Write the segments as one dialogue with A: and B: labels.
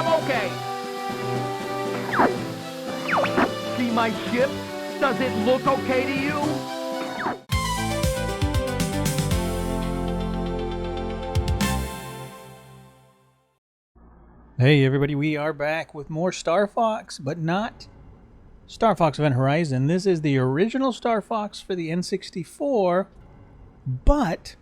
A: I'm okay. See my ship? Does it look okay to you?
B: Hey everybody, we are back with more Star Fox, but not Star Fox Event Horizon. This is the original Star Fox for the N64, but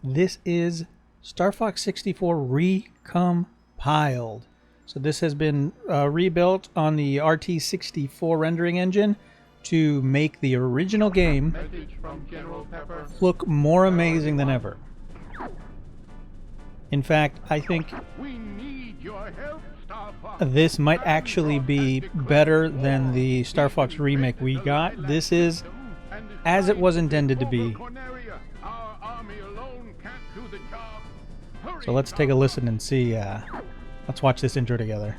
B: this is Star Fox 64 Recompiled. So this has been rebuilt on the RT64 rendering engine to make the original game look more amazing than ever. In fact, I think this might actually be better than the Star Fox Remake we got. This is as it was intended to be. So let's take a listen and see. Let's watch this intro together.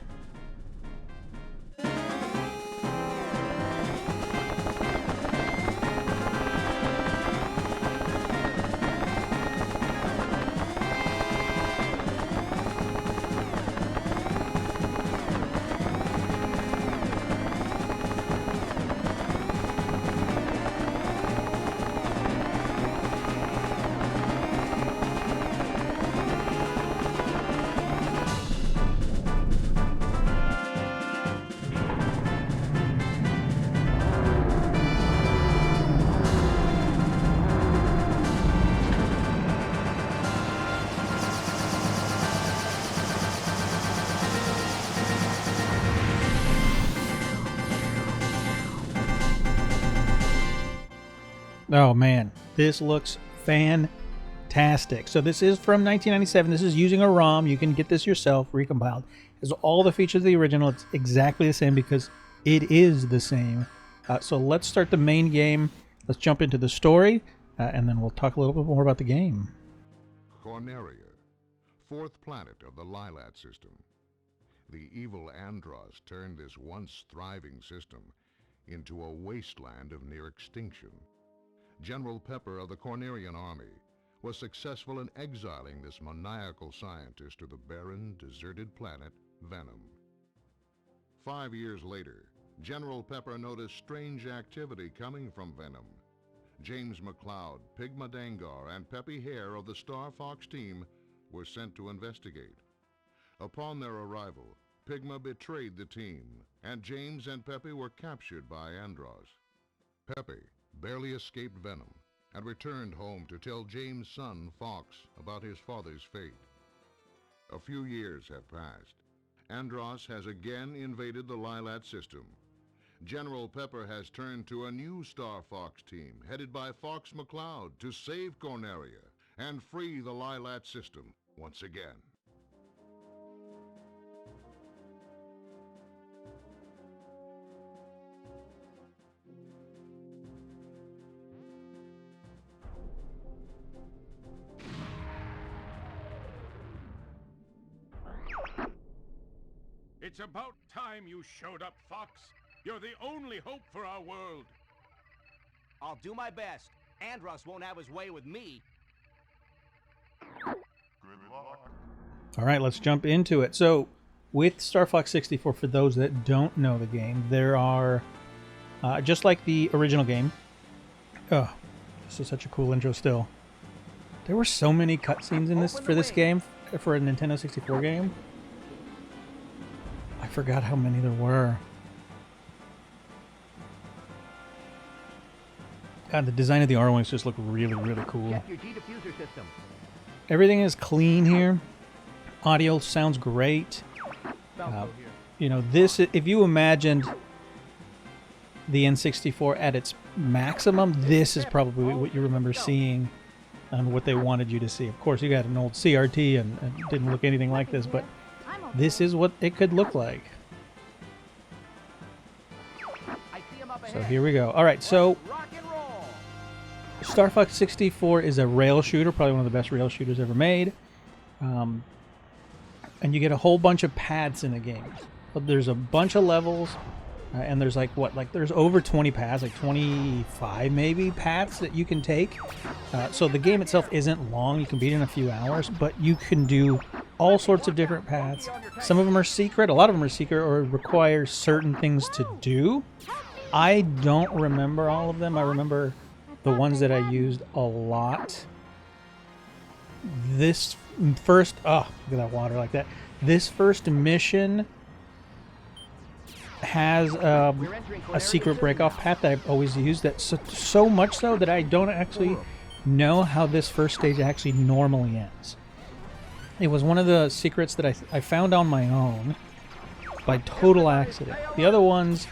B: Oh man, this looks fantastic. So this is from 1997. This is using a ROM. You can get this yourself, recompiled. It has all the features of the original. It's exactly the same because it is the same. So let's start the main game. Let's jump into the story, and then we'll talk a little bit more about the game.
C: Corneria, fourth planet of the Lilat system. The evil Andros turned this once thriving system into a wasteland of near extinction. General Pepper of the Cornerian army was successful in exiling this maniacal scientist to the barren, deserted planet Venom. 5 years later, General Pepper noticed strange activity coming from Venom. James McCloud, Pigma Dangar, and Peppy Hare of the Star Fox team were sent to investigate. Upon their arrival, Pigma betrayed the team, and James and Peppy were captured by Andros. Peppy barely escaped Venom and returned home to tell James' son, Fox, about his father's fate. A few years have passed. Andros has again invaded the Lilat system. General Pepper has turned to a new Star Fox team headed by Fox McCloud to save Corneria and free the Lilat system once again.
D: It's about time you showed up, Fox. You're the only hope for our world.
E: I'll do my best. Andros won't have his way with me.
C: Good luck.
B: All right, let's jump into it. So with Star Fox 64, for those that don't know the game, there are, just like the original game, oh, this is such a cool intro still. There were so many cutscenes in this for this game, for a Nintendo 64 game. I forgot how many there were. God, the design of the R-Wings just look really, really cool.
A: Check your G-diffuser system.
B: Everything is clean here. Audio sounds great. You know, this, if you imagined the N64 at its maximum, this is probably what you remember seeing and what they wanted you to see. Of course, you got an old CRT and it didn't look anything like this, but this is what it could look like. So here we go. All right, so Star Fox 64 is a rail shooter, probably one of the best rail shooters ever made. And you get a whole bunch of paths in the game. But there's a bunch of levels, and there's like there's over 20 paths, like 25 maybe paths that you can take. So the game itself isn't long. You can beat it in a few hours, but you can do all sorts of different paths. Some of them are secret, a lot of them are secret or require certain things to do. I don't remember all of them. I remember the ones that I used a lot. This first, oh, look at that water like that. This first mission has a secret break-off path that I've always used. That's so much so that I don't actually know how this first stage actually normally ends. It was one of the secrets that I found on my own by total accident. The other ones,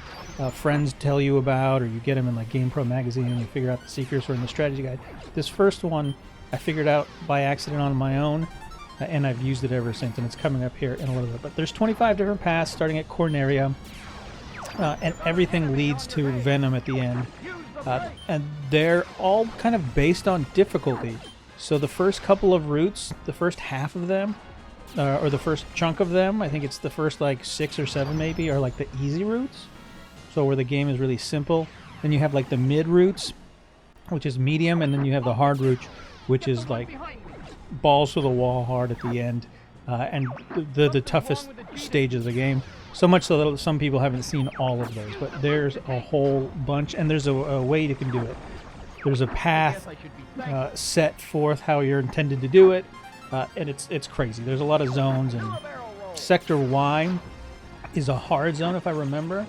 B: friends tell you about, or you get them in like GamePro magazine and you figure out the secrets or in the strategy guide. This first one I figured out by accident on my own, and I've used it ever since, and it's coming up here in a little bit. But there's 25 different paths starting at Corneria, and everything leads to Venom at the end. And they're all kind of based on difficulty. So the first couple of routes, the first half of them, or the first chunk of them, I think it's the first like 6 or 7 maybe, are like the easy routes. So where the game is really simple. Then you have like the mid routes, which is medium, and then you have the hard route, which is like balls to the wall hard at the end, and the toughest stages of the game. So much so that some people haven't seen all of those, but there's a whole bunch, and there's a way you can do it. There's a path set forth how you're intended to do it, and it's crazy. There's a lot of zones, and Sector Y is a hard zone if I remember,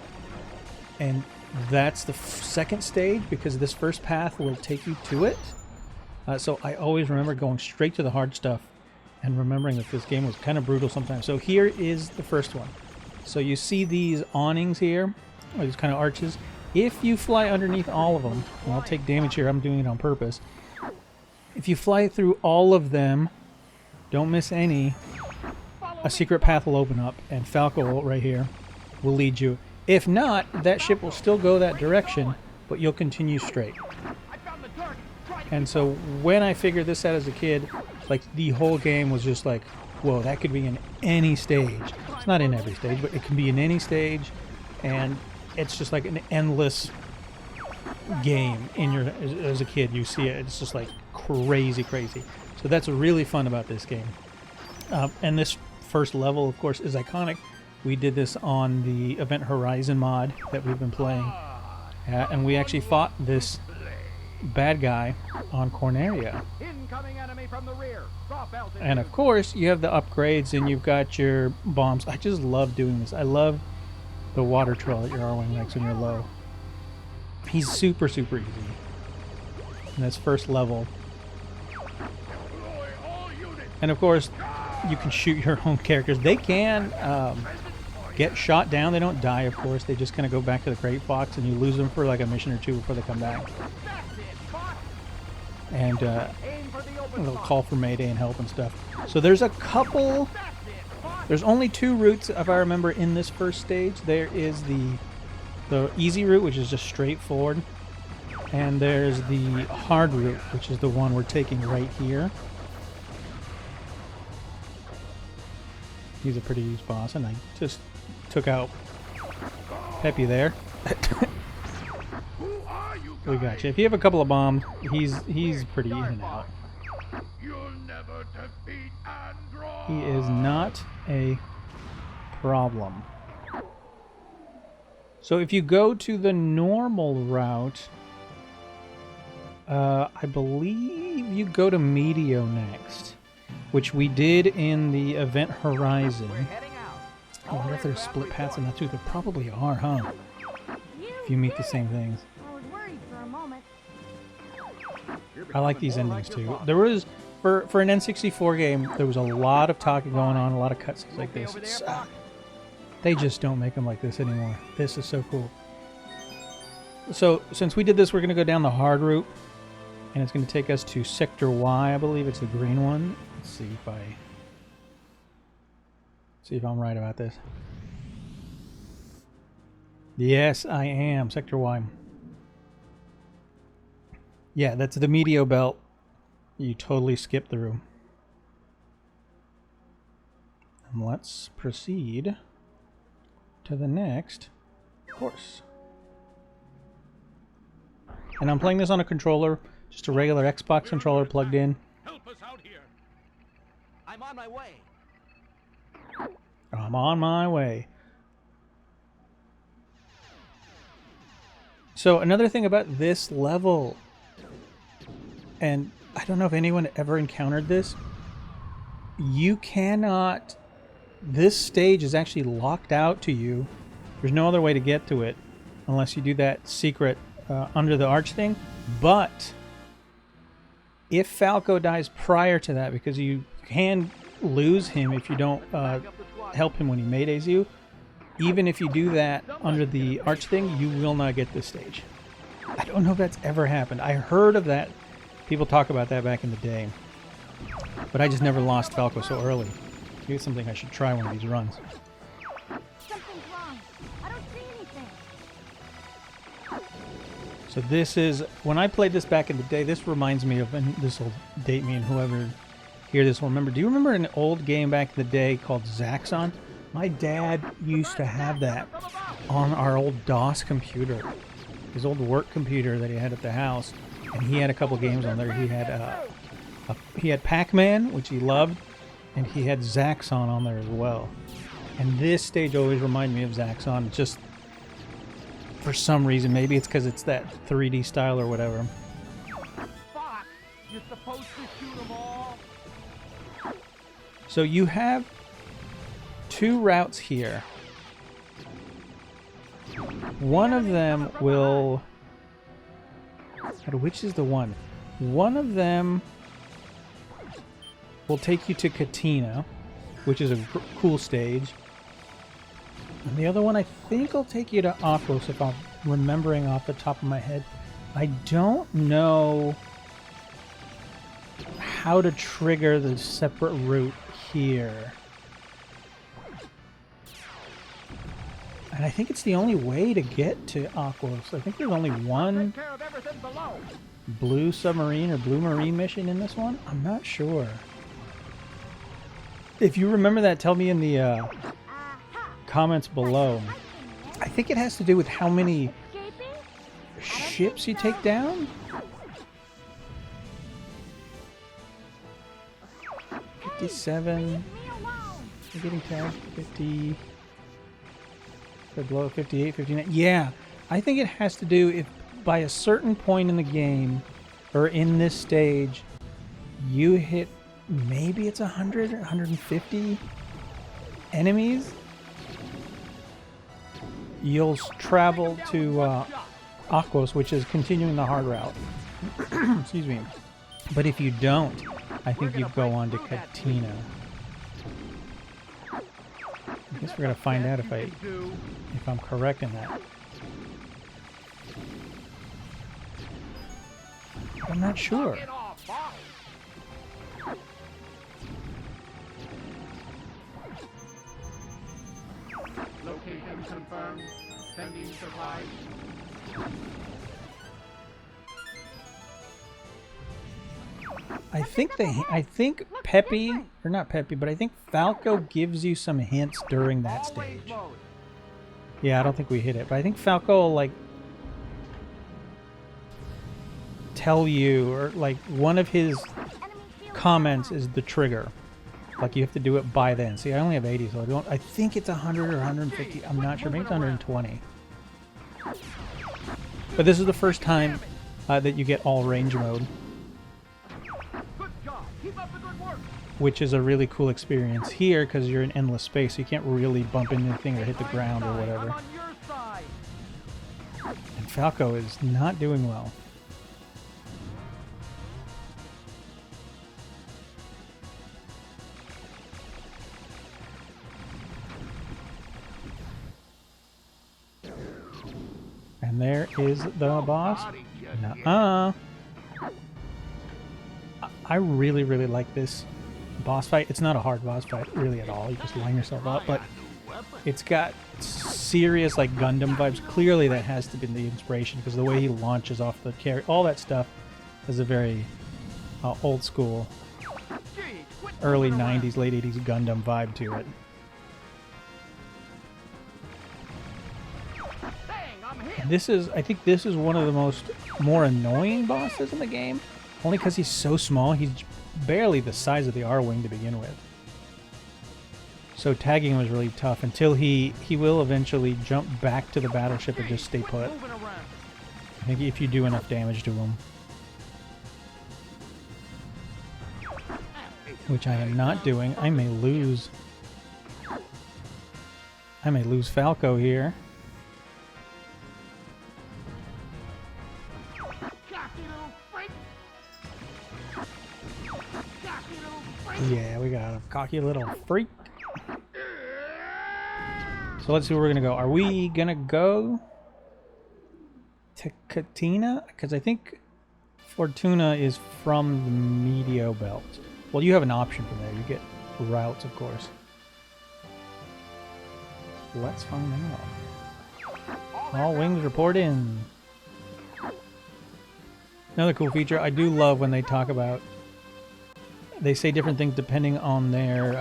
B: and that's the second stage because this first path will take you to it. So I always remember going straight to the hard stuff and remembering that this game was kind of brutal sometimes. So here is the first one. So you see these awnings here, or these kind of arches. If you fly underneath all of them, and I'll take damage here, I'm doing it on purpose. If you fly through all of them, don't miss any, a secret path will open up, and Falco right here will lead you. If not, that ship will still go that direction, but you'll continue straight. And so when I figured this out as a kid, like the whole game was just like, whoa, that could be in any stage. It's not in every stage, but it can be in any stage, and it's just like an endless game in your as a kid. You see it, it's just like crazy. So that's really fun about this game. And this first level, of course, is iconic. We did this on the Event Horizon mod that we've been playing, and we actually fought this bad guy on Corneria. And of course you have the upgrades and you've got your bombs. I just love doing this. I love the water trail that your R-Wing likes when you're low. He's super easy in this first level. And of course you can shoot your own characters. They can get shot down. They don't die, of course. They just kind of go back to the Great Fox and you lose them for like a mission or two before they come back. And they'll call for Mayday and help and stuff. So there's a couple... There's only 2 routes, if I remember, in this first stage. There is the easy route, which is just straightforward. And there's the hard route, which is the one we're taking right here. He's a pretty used boss, and I just took out Peppy there. We got you. If you have a couple of bombs, he's pretty in and out. He is not a problem. So if you go to the normal route, I believe you go to Medio next, which we did in the Event Horizon. I wonder if there's split paths in that too. There probably are, huh? If you meet the same things. I like these endings too. There was, for an N64 game, there was a lot of talking going on, a lot of cutscenes like this. They just don't make them like this anymore. This is so cool. So, since we did this, we're going to go down the hard route, and it's going to take us to Sector Y, I believe it's the green one. Let's see if I'm right about this. Yes, I am. Sector Y. Yeah, that's the Medio Belt. You totally skip through. And let's proceed to the next course. And I'm playing this on a controller, just a regular Xbox controller plugged in.
D: Help us out here.
E: I'm on my way.
B: I'm on my way. So another thing about this level, and I don't know if anyone ever encountered this, you cannot... This stage is actually locked out to you. There's no other way to get to it unless you do that secret under the arch thing. But if Falco dies prior to that, because you can lose him if you don't help him when he maydays you, even if you do that under the arch thing, you will not get this stage. I don't know if that's ever happened. I heard of that. People talk about that back in the day. But I just never lost Falco so early. Maybe it's something I should try one of these runs.
F: Something's wrong. I don't see anything.
B: So this is, when I played this back in the day, this reminds me of, and this will date me and whoever hear this will remember. Do you remember an old game back in the day called Zaxxon? My dad used to have that on our old DOS computer. His old work computer that he had at the house. And he had a couple games on there. He had Pac-Man, which he loved, and he had Zaxxon on there as well. And this stage always reminded me of Zaxxon, just for some reason. Maybe it's because it's that 3D style or whatever.
A: Fox, you're supposed to shoot them all.
B: So you have two routes here. One of them will... Which is the one? One of them will take you to Katina, which is a cool stage. And the other one, I think, will take you to Aquos, if I'm remembering off the top of my head. I don't know how to trigger the separate route here. And I think it's the only way to get to Aquos. I think there's only one
A: Take care of everything below.
B: blue submarine or blue marine mission in this one. I'm not sure. If you remember that, tell me in the comments below. I think it has to do with how many ships you take down. 57. You're getting tagged. 50. Below 58, 59. Yeah, I think it has to do if by a certain point in the game or in this stage you hit, maybe it's 100 or 150 enemies, you'll travel to Aquos, which is continuing the hard route. Excuse me. But if you don't, I think you go on to Katina. I guess we're gonna find out if I'm correct in that. I'm not sure.
A: Location confirmed. Sending supplies.
B: I think Peppy, or not Peppy, but I think Falco gives you some hints during that stage. Yeah, I don't think we hit it, but I think Falco will, like, tell you, or like one of his comments is the trigger. Like, you have to do it by then. See, I only have 80, so I think it's 100 or 150. I'm not sure. Maybe it's 120. But this is the first time that you get all range mode, which is a really cool experience here because you're in endless space, so you can't really bump into anything or hit the ground or whatever. And Falco is not doing well. And there is the boss. Nuh-uh. I really, really like this boss fight. It's not a hard boss fight really at all. You just line yourself up, but it's got serious like Gundam vibes. Clearly that has to be the inspiration because the way he launches off the carry, all that stuff is a very old school, early 90s, late 80s Gundam vibe to it. This is, I think this is one of the more annoying bosses in the game. Only because he's so small. He's barely the size of the R-Wing to begin with. So tagging was really tough until he will eventually jump back to the battleship and just stay put.
A: Moving around.
B: I think if you do enough damage to him. Which I am not doing. I may lose. I may lose Falco here. Yeah, we got a cocky little freak. So let's see where we're gonna go. Are we gonna go to Katina? Because I think Fortuna is from the Medio Belt. Well, you have an option from there. You get routes, of course. Let's find out. All wings report in. Another cool feature. I do love when they talk about. They say different things depending on their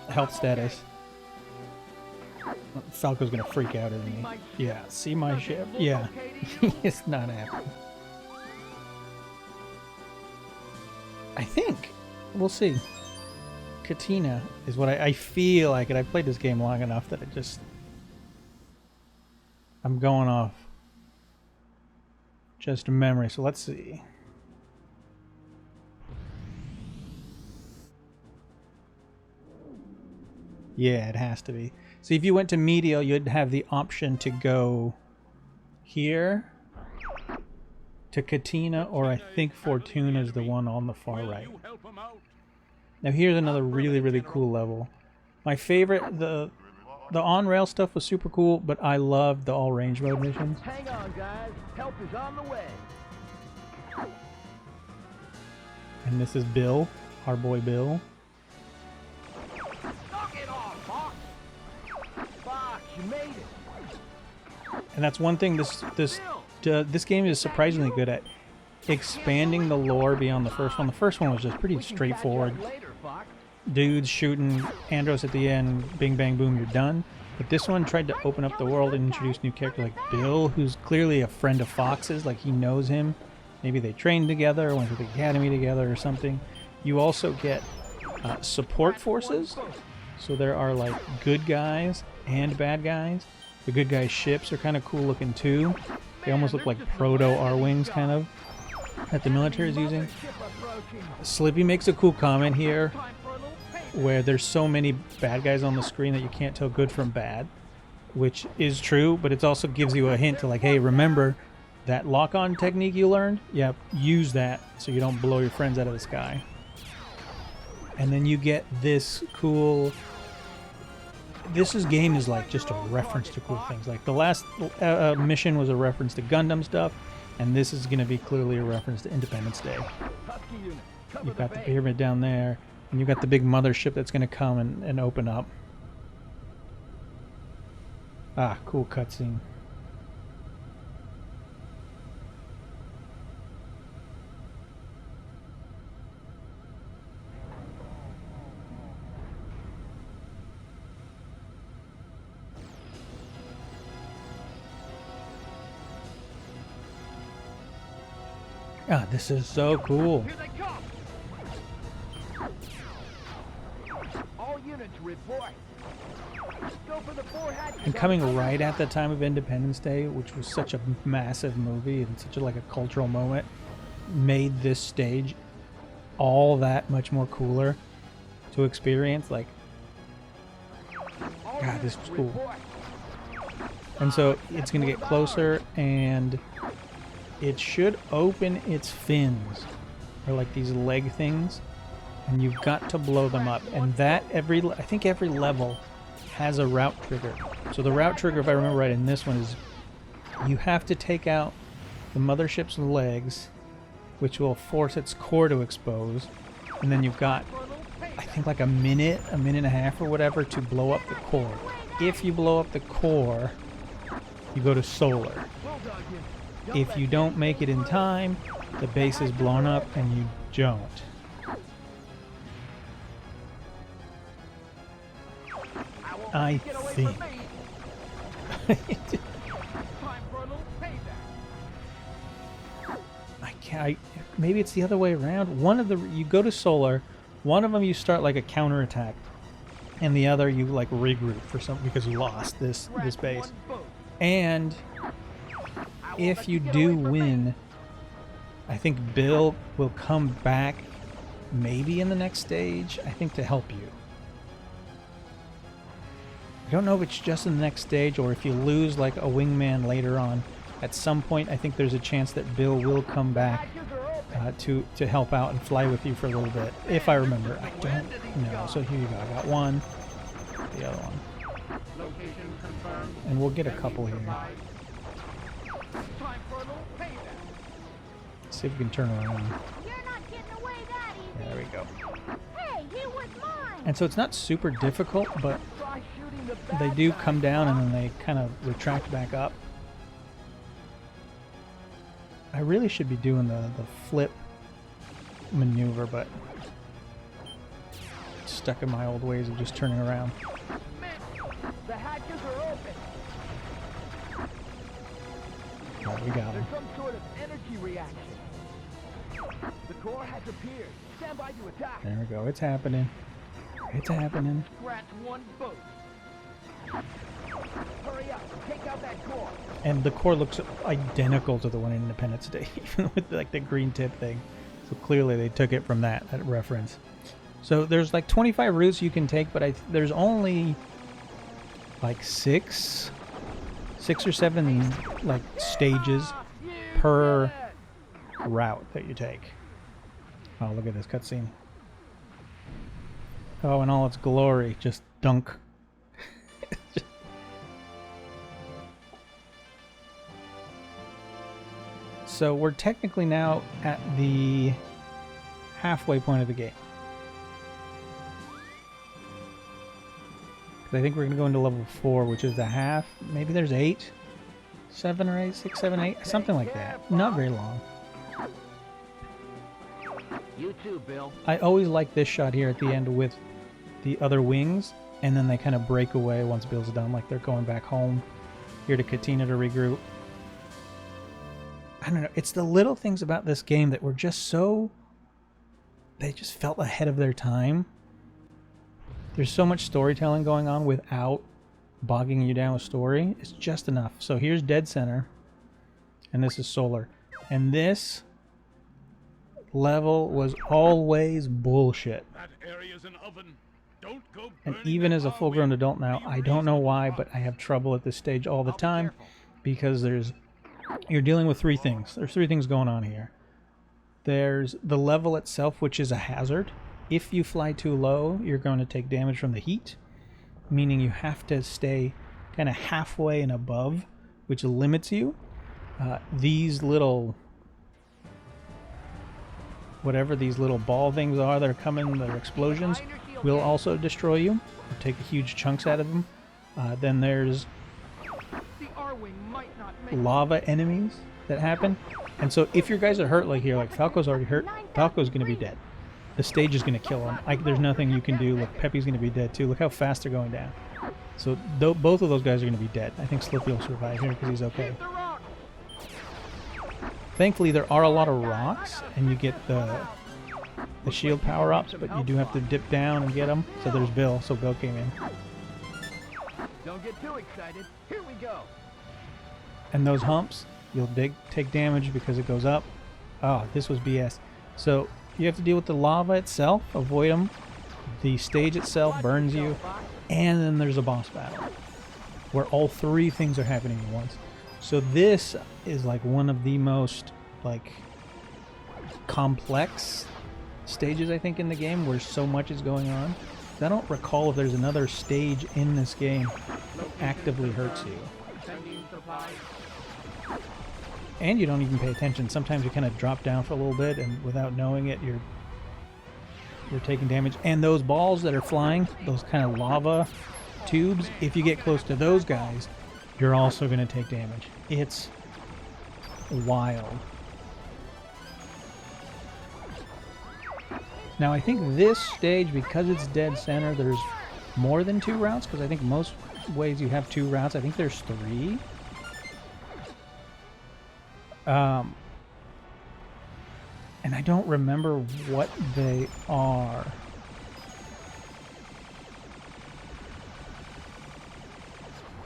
B: health status. Falco's gonna freak out, isn't he? Yeah, see my ship? Yeah. It's not happy. I think. We'll see. Katina is what I feel like it. I played this game long enough that I'm going off just memory. So let's see. Yeah, it has to be. See, if you went to Medio, you'd have the option to go here to Katina, or I think Fortuna is the one on the far right. Now here's another really, really cool level. My favorite, the on-rail stuff was super cool, but I loved the all-range mode missions.
A: Hang on, guys. Help is on the way.
B: And this is Bill, our boy Bill.
A: Knock it off, Fox. Fox, you made it.
B: And that's one thing this game is surprisingly good at. Expanding the lore beyond the first one. The first one was just pretty straightforward. Dudes shooting Andros at the end, bing bang boom, you're done. But this one tried to open up the world and introduce new characters like Bill, who's clearly a friend of Fox's, like he knows him. Maybe they trained together, went to the academy together or something. You also get support forces. So there are like good guys and bad guys. The good guys' ships are kind of cool looking too. They almost look like proto R-Wings kind of that the military is using. Slippy makes a cool comment here where there's so many bad guys on the screen that you can't tell good from bad, which is true, but it also gives you a hint to like, hey, remember that lock-on technique you learned? Yeah, use that so you don't blow your friends out of the sky. And then you get this cool... game is like just a reference to cool things. Like the last mission was a reference to Gundam stuff, and this is going to be clearly a reference to Independence Day. You've got the pyramid down there, and you've got the big mothership that's going to come and open up. Ah, cool cutscene. Ah, this is so cool.
A: Here they come. All units report. Go for the four hatches.
B: And coming right at the time of Independence Day, which was such a massive movie and such a cultural moment, made this stage all that much more cooler to experience. Like, God, this was cool. And so it's going to get closer, and it should open its fins, or like these leg things, and you've got to blow them up. And that I think every level has a route trigger. So the route trigger, if I remember right, in this one is you have to take out the mothership's legs, which will force its core to expose, and then you've got, I think, like a minute and a half or whatever to blow up the core. If you blow up the core, you go to solar. If you don't make it in time, the base is blown up and you don't. I think. Maybe it's the other way around. You go to solar, one of them you start like a counterattack, and the other you like regroup for some because you lost this base. And if you do win, I think Bill will come back maybe in the next stage, I think, to help you. I don't know if it's just in the next stage or if you lose like a wingman later on. At some point, I think there's a chance that Bill will come back to help out and fly with you for a little bit, if I remember. I don't know. So here you go. I got one, the other one, and we'll get a couple here. See if we can turn around.
F: You're not getting away that easy.
B: There we go.
F: Hey, he was mine.
B: And so it's not super difficult, but they do come down and then they kind of retract back up. I really should be doing the flip maneuver, but stuck in my old ways of just turning around.
A: The hatches are open.
B: All right, we got him.
A: There's some sort of energy reaction. The core has appeared. Stand by to attack.
B: There we go. It's happening. It's happening.
A: Scratch one boat. Hurry up. Take out that core.
B: And the core looks identical to the one in Independence Day, even with like the green tip thing. So clearly they took it from that reference. So there's like 25 routes you can take, but there's only like six or seven like stages per route that you take. Oh, look at this cutscene. Oh, in all its glory, just dunk. So we're technically now at the halfway point of the game. I think we're going to go into level 4, which is the half. Maybe there's 8, 7 or 8, 6, 7, 8, something like that. Not very long.
E: You too, Bill.
B: I always like this shot here at the end with the other wings, and then they kind of break away once Bill's done, like they're going back home. Here to Katina to regroup. I don't know. It's the little things about this game that were just so... They just felt ahead of their time. There's so much storytelling going on without bogging you down with story. It's just enough. So here's Dead Center, and this is Solar. And this level was always bullshit.
D: That area's an oven. Don't go
B: And
D: burning
B: even
D: the
B: as a
D: car
B: full-grown
D: with
B: adult now, I don't know why, but I have trouble at this stage all the time because you're dealing with three things. There's three things going on here. There's the level itself, which is a hazard. If you fly too low, you're going to take damage from the heat, meaning you have to stay kind of halfway and above, which limits you. These little, whatever these little ball things are that are coming, that are explosions, will also destroy you, or take huge chunks out of them. Then there's lava enemies that happen. And so if your guys are hurt like here, like Falco's already hurt, Falco's going to be dead. The stage is going to kill him. There's nothing you can do. Look, Peppy's going to be dead too. Look how fast they're going down. So both of those guys are going to be dead. I think Slippy will survive here because he's okay. Thankfully, there are a lot of rocks, and you get the shield power-ups, but you do have to dip down and get them. So there's Bill. So Bill came in.
A: Don't get too excited. Here we go.
B: And those humps, you'll take damage because it goes up. Oh, this was BS. So you have to deal with the lava itself, avoid them. The stage itself burns you. And then there's a boss battle where all three things are happening at once. So this is like one of the most like complex stages, I think, in the game where so much is going on. I don't recall if there's another stage in this game that actively hurts you. And you don't even pay attention. Sometimes you kind of drop down for a little bit, and without knowing it, you're taking damage. And those balls that are flying, those kind of lava tubes, if you get close to those guys, you're also going to take damage. It's wild. Now, I think this stage, because it's dead center, there's more than 2 routes, because I think most ways you have 2 routes. I think there's 3. And I don't remember what they are.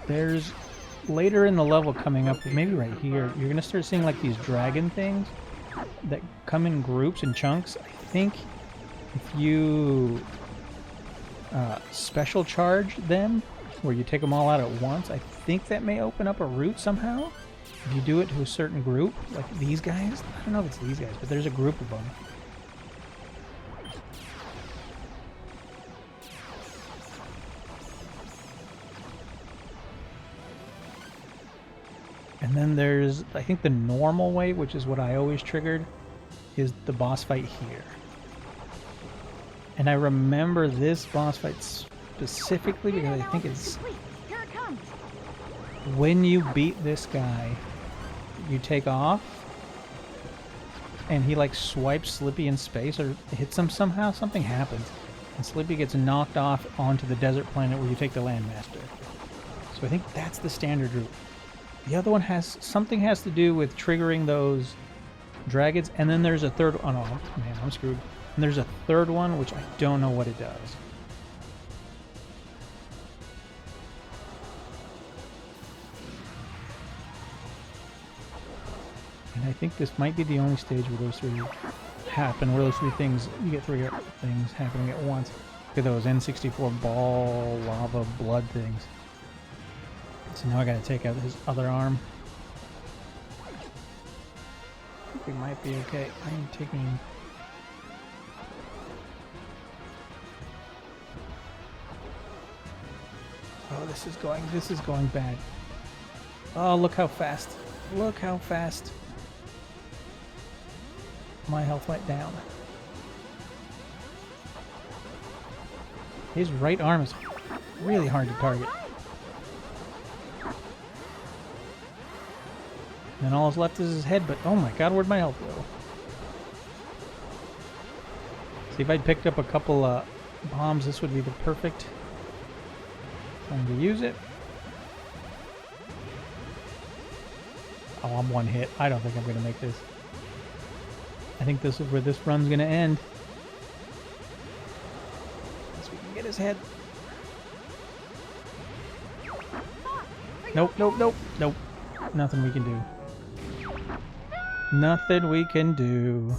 B: There's later in the level coming up, maybe right here, you're gonna start seeing like these dragon things that come in groups and chunks. I think if you special charge them, where you take them all out at once, I think that may open up a route somehow. If you do it to a certain group, like these guys. I don't know if it's these guys, but there's a group of them. And then there's, I think the normal way, which is what I always triggered, is the boss fight here. And I remember this boss fight specifically because I think it's
F: Here it comes.
B: when you beat this guy, you take off, and he like swipes Slippy in space or hits him somehow. Something happens, and Slippy gets knocked off onto the desert planet where you take the Landmaster. So I think that's the standard route. The other one has something has to do with triggering those dragons, and then there's a third. Oh no, man, I'm screwed. And there's a third one which I don't know what it does. And I think this might be the only stage where those three happen, where those three things, you get three things happening at once. Look at those N64 ball, lava, blood things. So now I gotta take out his other arm. I think we might be okay. I am taking... Oh, this is going bad. Oh, look how fast. Look how fast my health went down. His right arm is really hard to target. And all that's left is his head, but oh my god, where'd my health go? See, if I'd picked up a couple bombs, this would be the perfect time to use it. Oh, I'm one hit. I don't think I'm going to make this. I think this is where this run's going to end. Unless we can get his head. Nope, nope, nope, nope. Nothing we can do. Nothing we can do.